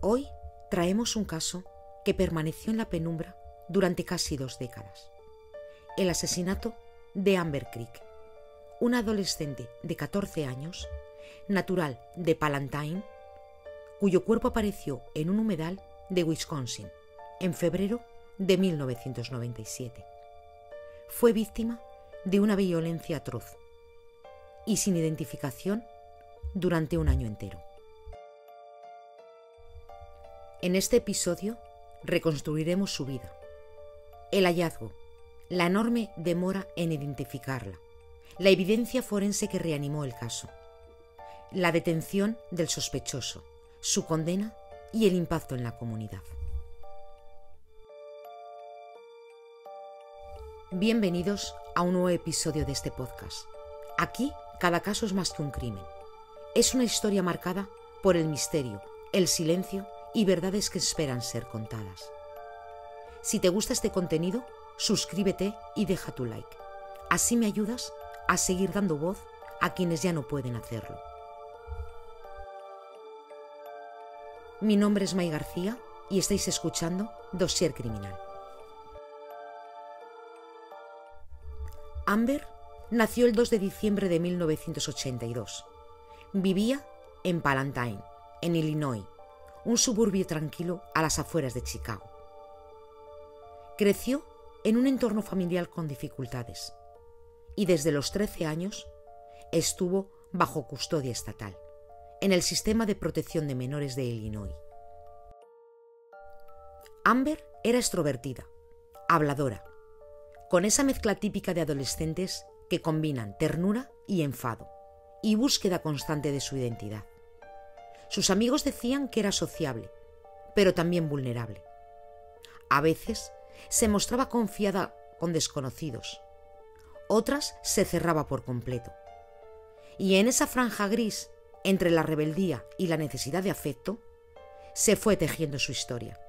Hoy traemos un caso que permaneció en la penumbra durante casi 2 décadas. El asesinato de Amber Creek, una adolescente de 14 años, natural de Palantine, cuyo cuerpo apareció en un humedal de Wisconsin en febrero de 1997. Fue víctima de una violencia atroz y sin identificación durante un año entero. En este episodio reconstruiremos su vida, el hallazgo, la enorme demora en identificarla, la evidencia forense que reanimó el caso, la detención del sospechoso, su condena y el impacto en la comunidad. Bienvenidos a un nuevo episodio de este podcast. Aquí cada caso es más que un crimen. Es una historia marcada por el misterio, el silencio y verdades que esperan ser contadas. Si te gusta este contenido, suscríbete y deja tu like. Así me ayudas a seguir dando voz a quienes ya no pueden hacerlo. Mi nombre es May García y estáis escuchando Dossier Criminal. Amber nació el 2 de diciembre de 1982. Vivía en Palantine, en Illinois, un suburbio tranquilo a las afueras de Chicago. Creció en un entorno familiar con dificultades y desde los 13 años estuvo bajo custodia estatal en el sistema de protección de menores de Illinois. Amber era extrovertida, habladora, con esa mezcla típica de adolescentes que combinan ternura y enfado y búsqueda constante de su identidad. Sus amigos decían que era sociable, pero también vulnerable. A veces se mostraba confiada con desconocidos, otras se cerraba por completo. Y en esa franja gris, entre la rebeldía y la necesidad de afecto, se fue tejiendo su historia.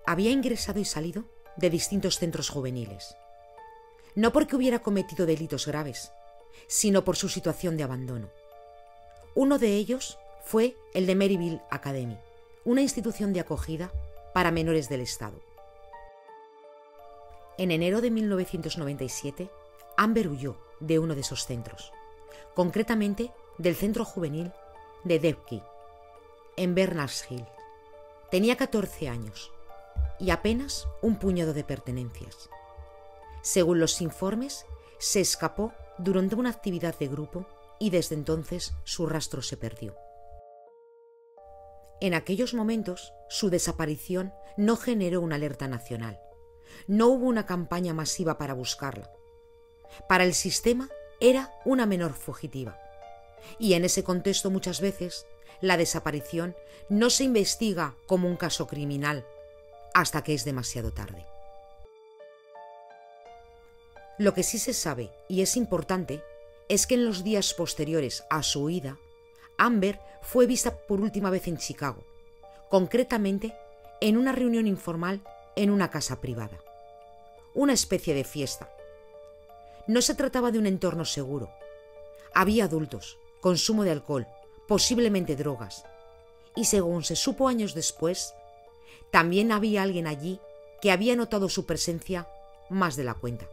Había ingresado y salido de distintos centros juveniles, no porque hubiera cometido delitos graves, sino por su situación de abandono. Uno de ellos fue el de Maryville Academy, una institución de acogida para menores del estado. En enero de 1997, Amber huyó de uno de esos centros, concretamente del centro juvenil de Debke, en Berners Hill. Tenía 14 años y apenas un puñado de pertenencias. Según los informes, se escapó durante una actividad de grupo y desde entonces su rastro se perdió. En aquellos momentos, su desaparición no generó una alerta nacional. No hubo una campaña masiva para buscarla. Para el sistema era una menor fugitiva. Y en ese contexto muchas veces la desaparición no se investiga como un caso criminal hasta que es demasiado tarde. Lo que sí se sabe, y es importante, es que en los días posteriores a su huida, Amber fue vista por última vez en Chicago, concretamente en una reunión informal en una casa privada. Una especie de fiesta. No se trataba de un entorno seguro. Había adultos, consumo de alcohol, posiblemente drogas. Y según se supo años después, también había alguien allí que había notado su presencia más de la cuenta.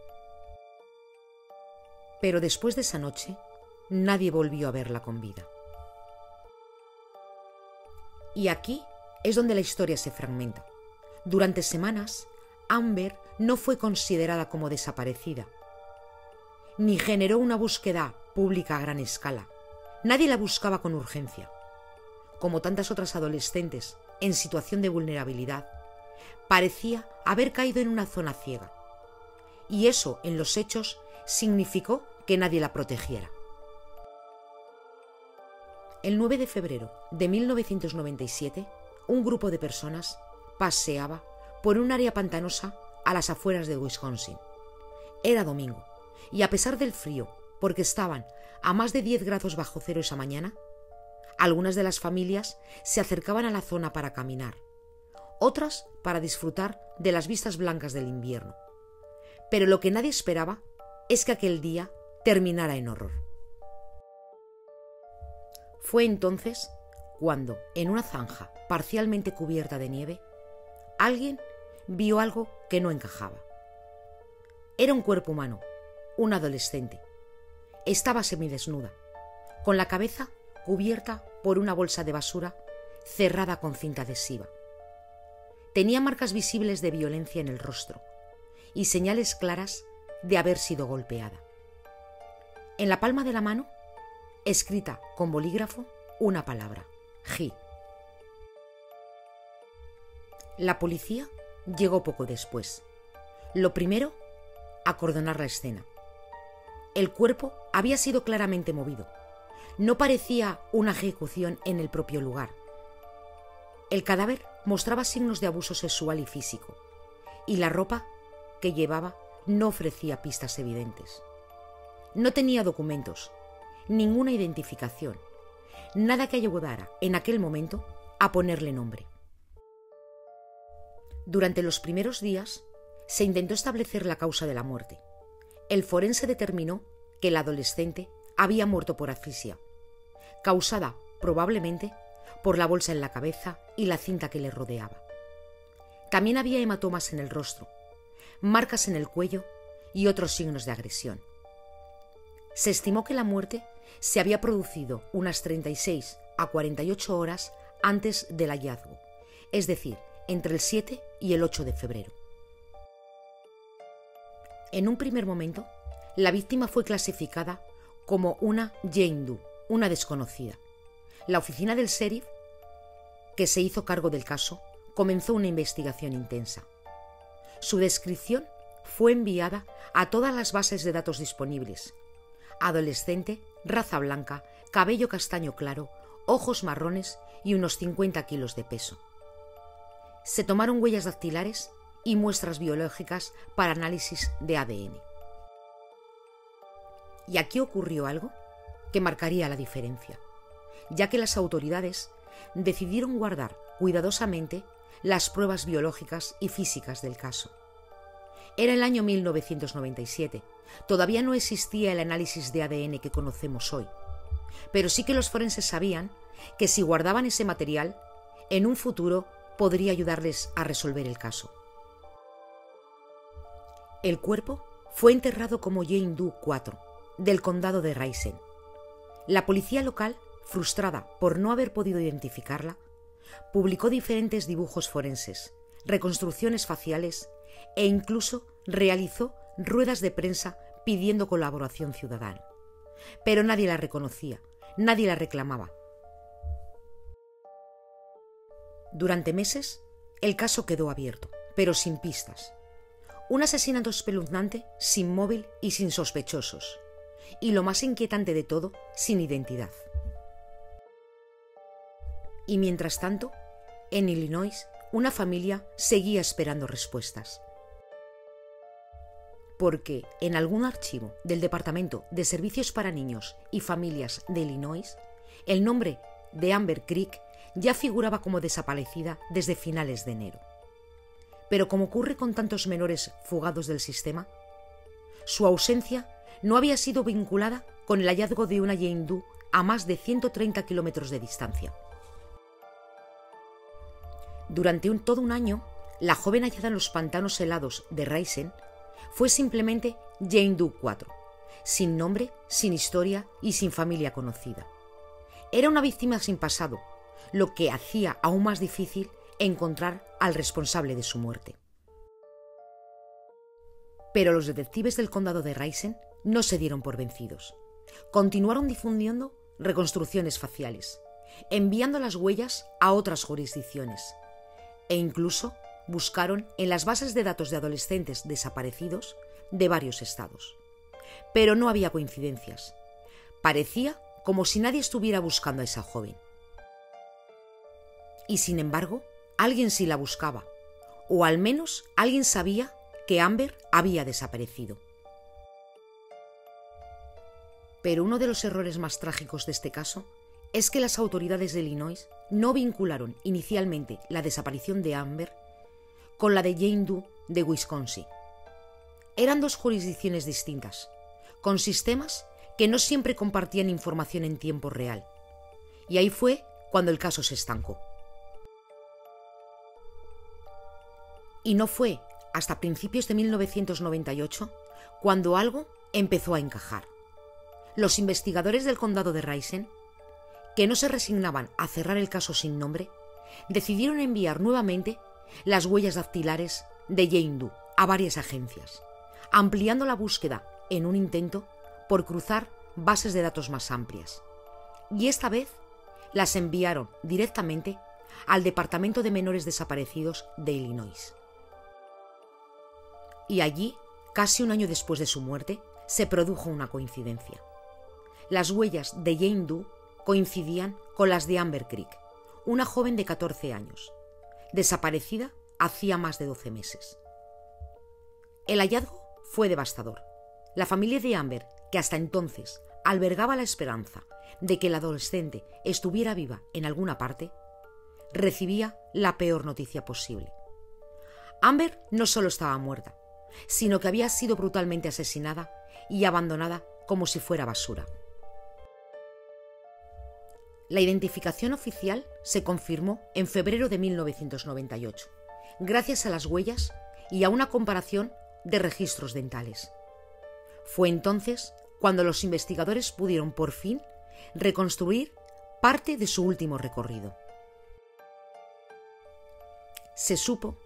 Pero después de esa noche, nadie volvió a verla con vida. Y aquí es donde la historia se fragmenta. Durante semanas, Amber no fue considerada como desaparecida, ni generó una búsqueda pública a gran escala. Nadie la buscaba con urgencia. Como tantas otras adolescentes en situación de vulnerabilidad, parecía haber caído en una zona ciega. Y eso, en los hechos, significó que nadie la protegiera. El 9 de febrero de 1997, un grupo de personas paseaba por un área pantanosa a las afueras de Wisconsin. Era domingo, y a pesar del frío, porque estaban a más de 10 grados bajo cero esa mañana, algunas de las familias se acercaban a la zona para caminar, otras para disfrutar de las vistas blancas del invierno. Pero lo que nadie esperaba es que aquel día terminara en horror. Fue entonces cuando, en una zanja parcialmente cubierta de nieve, alguien vio algo que no encajaba. Era un cuerpo humano, un adolescente. Estaba semidesnuda, con la cabeza cubierta por una bolsa de basura cerrada con cinta adhesiva. Tenía marcas visibles de violencia en el rostro y señales claras de haber sido golpeada. En la palma de la mano, escrita con bolígrafo, una palabra: G. La policía llegó poco después. Lo primero, acordonar la escena. El cuerpo había sido claramente movido. No parecía una ejecución en el propio lugar. El cadáver mostraba signos de abuso sexual y físico, y la ropa que llevaba no ofrecía pistas evidentes. No tenía documentos, ninguna identificación, nada que ayudara en aquel momento a ponerle nombre. Durante los primeros días se intentó establecer la causa de la muerte. El forense determinó que el adolescente había muerto por asfixia, causada probablemente por la bolsa en la cabeza y la cinta que le rodeaba. También había hematomas en el rostro, marcas en el cuello y otros signos de agresión. Se estimó que la muerte se había producido unas 36 a 48 horas antes del hallazgo, es decir, entre el 7 y el 8 de febrero. En un primer momento, la víctima fue clasificada como una Jane Doe, una desconocida. La oficina del sheriff, que se hizo cargo del caso, comenzó una investigación intensa. Su descripción fue enviada a todas las bases de datos disponibles: adolescente, raza blanca, cabello castaño claro, ojos marrones y unos 50 kilos de peso. Se tomaron huellas dactilares y muestras biológicas para análisis de ADN. Y aquí ocurrió algo que marcaría la diferencia, ya que las autoridades decidieron guardar cuidadosamente las pruebas biológicas y físicas del caso. Era el año 1997. Todavía no existía el análisis de ADN que conocemos hoy, pero sí que los forenses sabían que si guardaban ese material, en un futuro podría ayudarles a resolver el caso. El cuerpo fue enterrado como Jane Doe 4, del condado de Raisin. La policía local, frustrada por no haber podido identificarla, publicó diferentes dibujos forenses, reconstrucciones faciales e incluso realizó ruedas de prensa pidiendo colaboración ciudadana. Pero nadie la reconocía, nadie la reclamaba. Durante meses, el caso quedó abierto, pero sin pistas. Un asesinato espeluznante, sin móvil y sin sospechosos. Y lo más inquietante de todo, sin identidad. Y mientras tanto, en Illinois, una familia seguía esperando respuestas. Porque en algún archivo del Departamento de Servicios para Niños y Familias de Illinois, el nombre de Amber Creek ya figuraba como desaparecida desde finales de enero. Pero como ocurre con tantos menores fugados del sistema, su ausencia no había sido vinculada con el hallazgo de una Jane Doe a más de 130 kilómetros de distancia. Durante todo un año, la joven hallada en los pantanos helados de Raisin fue simplemente Jane Doe 4, sin nombre, sin historia y sin familia conocida. Era una víctima sin pasado, lo que hacía aún más difícil encontrar al responsable de su muerte. Pero los detectives del condado de Raisin no se dieron por vencidos. Continuaron difundiendo reconstrucciones faciales, enviando las huellas a otras jurisdicciones, e incluso buscaron en las bases de datos de adolescentes desaparecidos de varios estados. Pero no había coincidencias. Parecía como si nadie estuviera buscando a esa joven. Y sin embargo, alguien sí la buscaba, o al menos alguien sabía que Amber había desaparecido. Pero uno de los errores más trágicos de este caso es que las autoridades de Illinois no vincularon inicialmente la desaparición de Amber con la de Jane Doe de Wisconsin. Eran dos jurisdicciones distintas, con sistemas que no siempre compartían información en tiempo real. Y ahí fue cuando el caso se estancó. Y no fue hasta principios de 1998 cuando algo empezó a encajar. Los investigadores del condado de Risen, que no se resignaban a cerrar el caso sin nombre, decidieron enviar nuevamente las huellas dactilares de Jane Doe a varias agencias, ampliando la búsqueda en un intento por cruzar bases de datos más amplias. Y esta vez las enviaron directamente al Departamento de Menores Desaparecidos de Illinois. Y allí, casi un año después de su muerte, se produjo una coincidencia. Las huellas de Jane Doe coincidían con las de Amber Creek, una joven de 14 años, desaparecida hacía más de 12 meses. El hallazgo fue devastador. La familia de Amber, que hasta entonces albergaba la esperanza de que la adolescente estuviera viva en alguna parte, recibía la peor noticia posible. Amber no solo estaba muerta, sino que había sido brutalmente asesinada y abandonada como si fuera basura. La identificación oficial se confirmó en febrero de 1998, gracias a las huellas y a una comparación de registros dentales. Fue entonces cuando los investigadores pudieron por fin reconstruir parte de su último recorrido. Se supo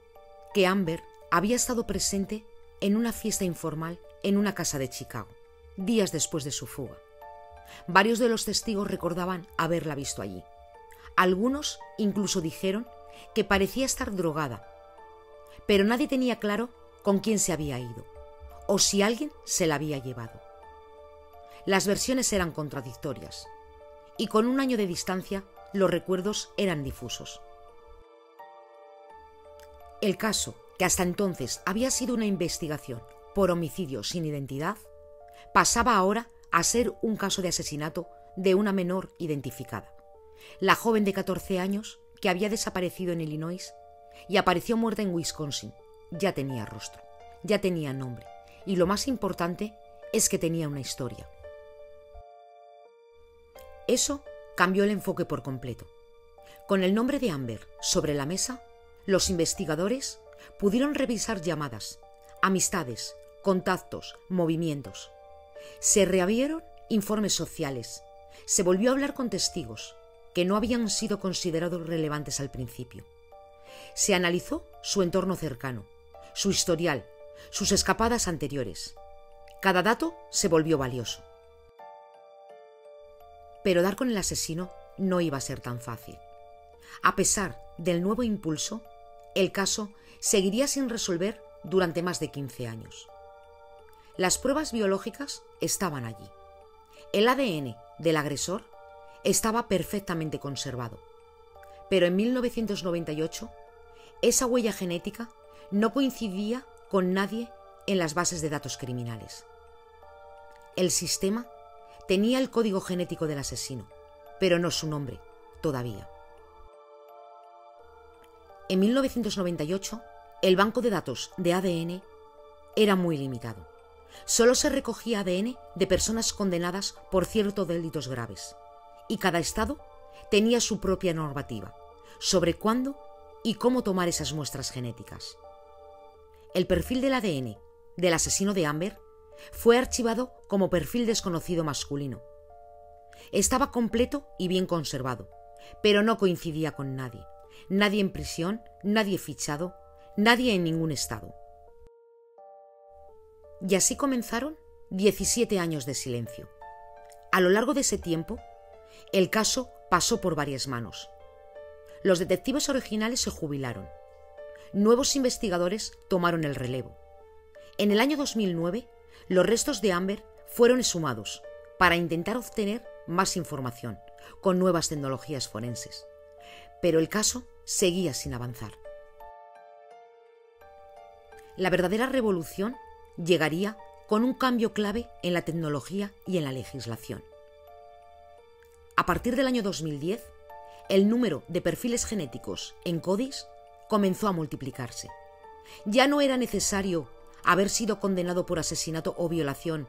que Amber había estado presente en una fiesta informal en una casa de Chicago, días después de su fuga. Varios de los testigos recordaban haberla visto allí. Algunos incluso dijeron que parecía estar drogada, pero nadie tenía claro con quién se había ido o si alguien se la había llevado. Las versiones eran contradictorias y con un año de distancia los recuerdos eran difusos. El caso, que hasta entonces había sido una investigación por homicidio sin identidad, pasaba ahora a ser un caso de asesinato de una menor identificada, la joven de 14 años que había desaparecido en Illinois y apareció muerta en Wisconsin. Ya tenía rostro, ya tenía nombre y lo más importante es que tenía una historia. Eso cambió el enfoque por completo. Con el nombre de Amber sobre la mesa, los investigadores pudieron revisar llamadas, amistades, contactos, movimientos. Se reabrieron informes sociales, se volvió a hablar con testigos que no habían sido considerados relevantes al principio. Se analizó su entorno cercano, su historial, sus escapadas anteriores. Cada dato se volvió valioso. Pero dar con el asesino no iba a ser tan fácil. A pesar del nuevo impulso, el caso seguiría sin resolver durante más de 15 años. Las pruebas biológicas estaban allí. El ADN del agresor estaba perfectamente conservado. Pero en 1998, esa huella genética no coincidía con nadie en las bases de datos criminales. El sistema tenía el código genético del asesino, pero no su nombre, todavía. En 1998, el banco de datos de ADN era muy limitado. Solo se recogía ADN de personas condenadas por ciertos delitos graves, y cada estado tenía su propia normativa sobre cuándo y cómo tomar esas muestras genéticas. El perfil del ADN del asesino de Amber fue archivado como perfil desconocido masculino. Estaba completo y bien conservado, pero no coincidía con nadie. Nadie en prisión, nadie fichado, nadie en ningún estado. Y así comenzaron 17 años de silencio. A lo largo de ese tiempo, el caso pasó por varias manos. Los detectives originales se jubilaron. Nuevos investigadores tomaron el relevo. En el año 2009, los restos de Amber fueron exhumados para intentar obtener más información con nuevas tecnologías forenses. Pero el caso seguía sin avanzar. La verdadera revolución llegaría con un cambio clave en la tecnología y en la legislación. A partir del año 2010, el número de perfiles genéticos en CODIS comenzó a multiplicarse. Ya no era necesario haber sido condenado por asesinato o violación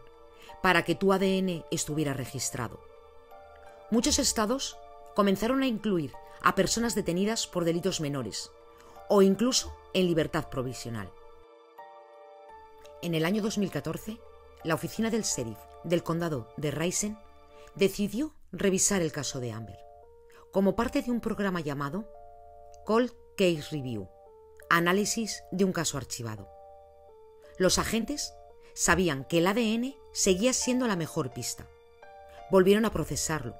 para que tu ADN estuviera registrado. Muchos estados comenzaron a incluir a personas detenidas por delitos menores o incluso en libertad provisional. En el año 2014, la oficina del sheriff del condado de Risen decidió revisar el caso de Amber, como parte de un programa llamado Cold Case Review, análisis de un caso archivado. Los agentes sabían que el ADN seguía siendo la mejor pista. Volvieron a procesarlo,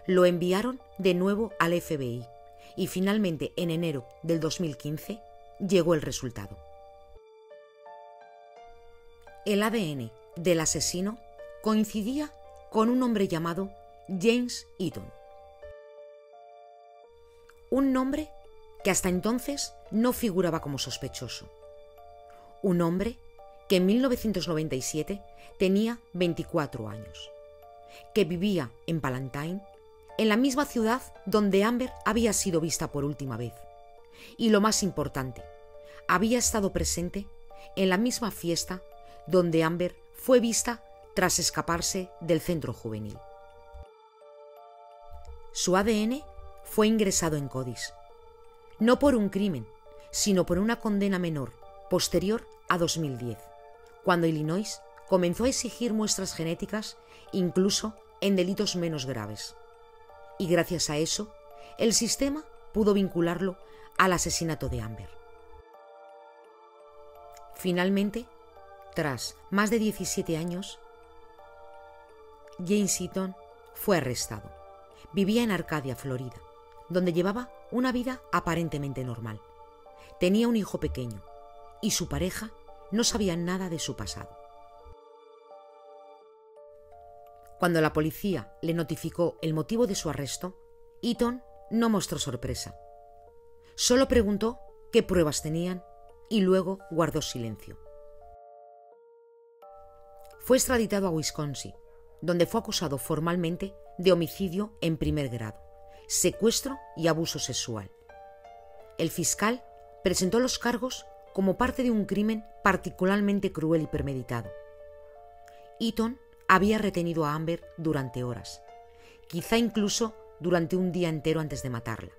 lo enviaron de nuevo al FBI y finalmente en enero del 2015 llegó el resultado. El ADN del asesino coincidía con un hombre llamado James Eaton. Un nombre que hasta entonces no figuraba como sospechoso. Un hombre que en 1997 tenía 24 años, que vivía en Palantine, en la misma ciudad donde Amber había sido vista por última vez. Y lo más importante, había estado presente en la misma fiesta donde Amber fue vista tras escaparse del centro juvenil. Su ADN fue ingresado en CODIS, no por un crimen, sino por una condena menor posterior a 2010, cuando Illinois comenzó a exigir muestras genéticas incluso en delitos menos graves. Y gracias a eso, el sistema pudo vincularlo al asesinato de Amber. Finalmente, tras más de 17 años, James Eaton fue arrestado. Vivía en Arcadia, Florida, donde llevaba una vida aparentemente normal. Tenía un hijo pequeño y su pareja no sabía nada de su pasado. Cuando la policía le notificó el motivo de su arresto, Eaton no mostró sorpresa. Solo preguntó qué pruebas tenían y luego guardó silencio. Fue extraditado a Wisconsin, donde fue acusado formalmente de homicidio en primer grado, secuestro y abuso sexual. El fiscal presentó los cargos como parte de un crimen particularmente cruel y premeditado. Eaton había retenido a Amber durante horas, quizá incluso durante un día entero antes de matarla.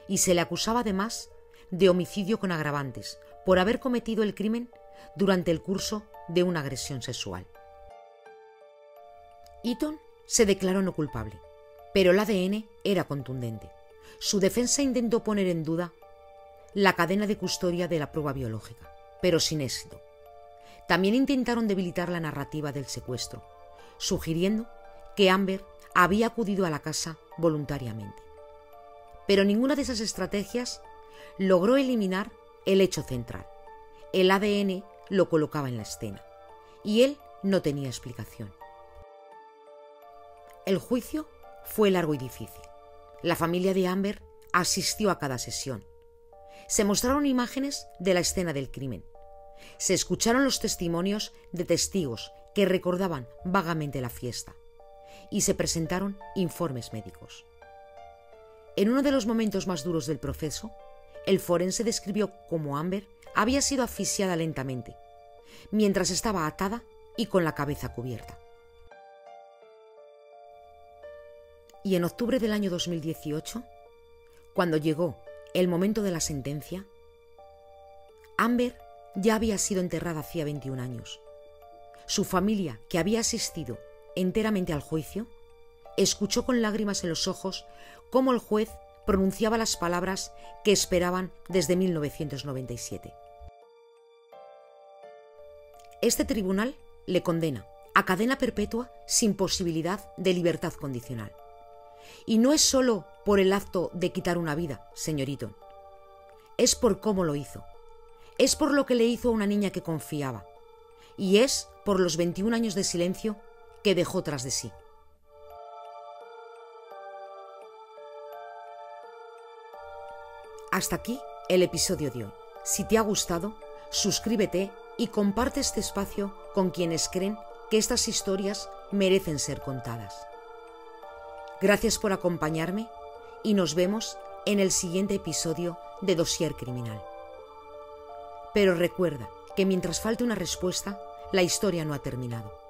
Y se le acusaba además de homicidio con agravantes por haber cometido el crimen durante el curso de una agresión sexual. Eaton se declaró no culpable, pero el ADN era contundente. Su defensa intentó poner en duda la cadena de custodia de la prueba biológica, pero sin éxito. También intentaron debilitar la narrativa del secuestro, sugiriendo que Amber había acudido a la casa voluntariamente. Pero ninguna de esas estrategias logró eliminar el hecho central. El ADN lo colocaba en la escena, y él no tenía explicación. El juicio fue largo y difícil. La familia de Amber asistió a cada sesión. Se mostraron imágenes de la escena del crimen. Se escucharon los testimonios de testigos que recordaban vagamente la fiesta. Y se presentaron informes médicos. En uno de los momentos más duros del proceso, el forense describió cómo Amber había sido asfixiada lentamente, mientras estaba atada y con la cabeza cubierta. Y en octubre del año 2018, cuando llegó el momento de la sentencia, Amber ya había sido enterrada hacía 21 años. Su familia, que había asistido enteramente al juicio, escuchó con lágrimas en los ojos cómo el juez pronunciaba las palabras que esperaban desde 1997. Este tribunal le condena a cadena perpetua sin posibilidad de libertad condicional. Y no es solo por el acto de quitar una vida, señor Eaton. Es por cómo lo hizo. Es por lo que le hizo a una niña que confiaba. Y es por los 21 años de silencio que dejó tras de sí. Hasta aquí el episodio de hoy. Si te ha gustado, suscríbete y comparte este espacio con quienes creen que estas historias merecen ser contadas. Gracias por acompañarme y nos vemos en el siguiente episodio de Dossier Criminal. Pero recuerda que mientras falte una respuesta, la historia no ha terminado.